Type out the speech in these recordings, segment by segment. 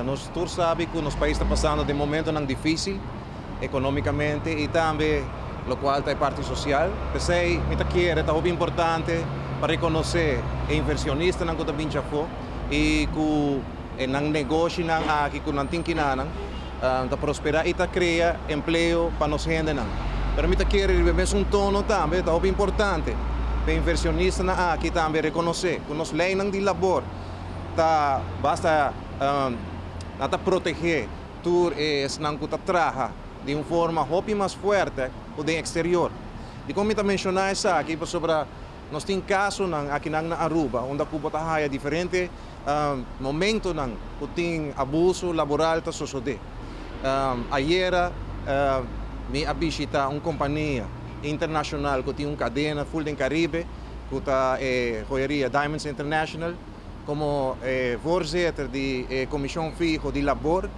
Nós todos sabemos que o nosso país está passando de um momento difícil economicamente e também o qual é parte social. Pensei, me quero, é muito importante para reconhecer o inversionista que está vindo e que o negócio aqui que não tem que para prosperar e criar emprego para nós gente. Mas me quero ver um tono também, é muito importante para o inversionista aqui também reconhecer que nós leis de labor basta proteger tudo isso que trabalha de uma forma mais forte do exterior. E como eu mencionei aqui sobre nós temos casos aqui na Aruba, onde Cuba está diferentes momentos que tem abuso laboral está sucedendo. Ayer me visita uma companhia internacional que tem uma cadena full do Caribe, que está joieria Diamonds International, como voorzitter da Comissão Fijo de Labor,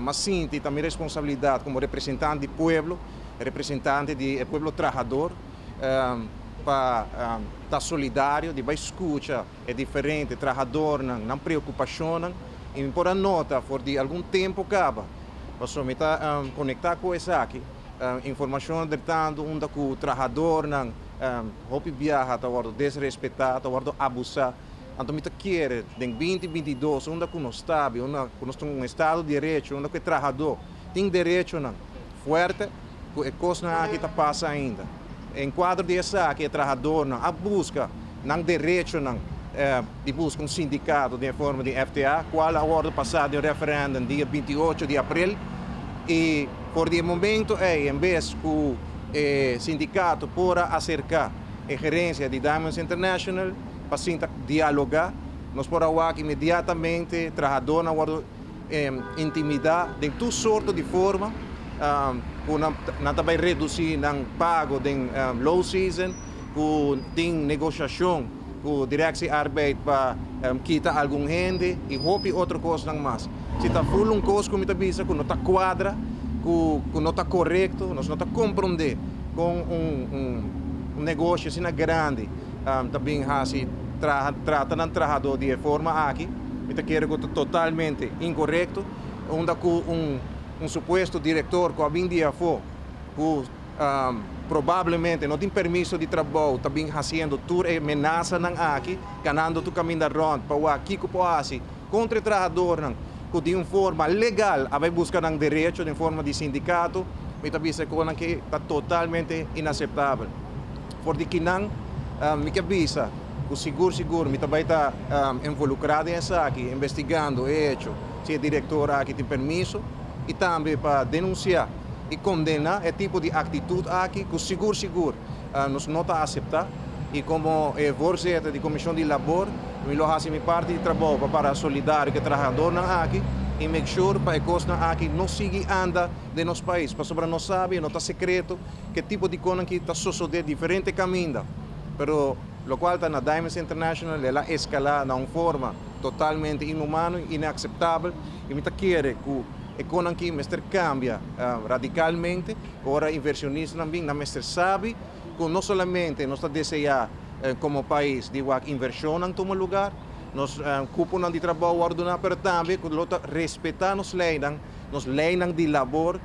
mas sim, tem também responsabilidade como representante do povo, representante do povo trabalhador, para estar solidário, de escutar é diferente, trabalhador, não preocupação, e por a nota, por de algum tempo acaba, mas me está conectar com isso aqui, informação tratando onde o trabalhador não viaja, está desrespeitado, está abusado. Então, me quero, em 2022, onde nós estamos, onde nós temos um Estado de Direito, onde o trabalhador tem direito forte, que a coisa aqui está passando ainda. Em quadro desse aqui, o trabalhador a busca direito de busca um sindicato de forma de FTA, qual a ordem passada do referendo dia 28 de abril, e por o momento em vez que o sindicato possa acercar a gerência de Diamonds International, para dialogar, nós podemos imediatamente trabalhar na intimidade de toda sorte de forma, que também reduzir o pago de low season, que tem negociação com a direção de trabalho para quitar algum gente e outra coisa mais. Se está full uma coisa como está que não está quadra, que não está correto, nós não está compreender com um negócio assim grande. Também assim, tratando o trabalhador de forma aqui, eu quero que é totalmente incorreto, onde um suposto diretor que havia dia foi, que provavelmente não tem permisso de trabalho, também fazendo tudo ameaça aqui, ganhando o caminho da ronda, para aqui que pode contra o trabalhador, que de uma forma legal, vai buscar direito de forma de sindicato, eu também sei que está totalmente inaceitável. Porque que não, me avisa, o seguro, me também está involucrado nisso aqui, investigando o hecho, se o diretor aqui tem permisso, e também para denunciar e condenar esse tipo de atitude aqui, que o seguro, nós não está a aceitar. E como voorzitter da Comissão de Labor, eu faço minha parte de trabalho para solidário com o trabalhador aqui, e make sure para que a coisa aqui não siga anda de nosso país. Para sobre não sabe, não está secreto, que tipo de coisa que está sucedendo diferente caminho. Pero lo qual está na Diamonds International, ela escala de uma forma totalmente inumana e inaceitável. E me quero que a economia cambia radicalmente, agora inversionistas também, não sabe que não somente nós desejamos como país de inversão em todo lugar, nós ocupamos de trabalho ordenado, mas também que respeitar as leis de labor,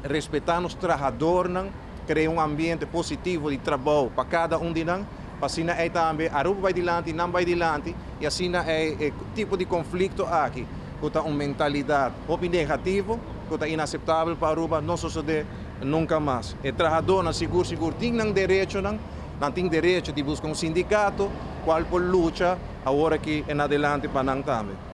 respeitar os trabalhadores, criar um ambiente positivo de trabalho para cada de nós, para assim também a Aruba vai adiante, não vai adiante, e assim é o tipo de conflito aqui, que está uma mentalidade negativa, que está inaceitável para a Aruba, não suceder nunca mais. O trabalhador, seguro, tem direito, não tem direito de buscar um sindicato, qual por luta, agora que em adelante para nós também.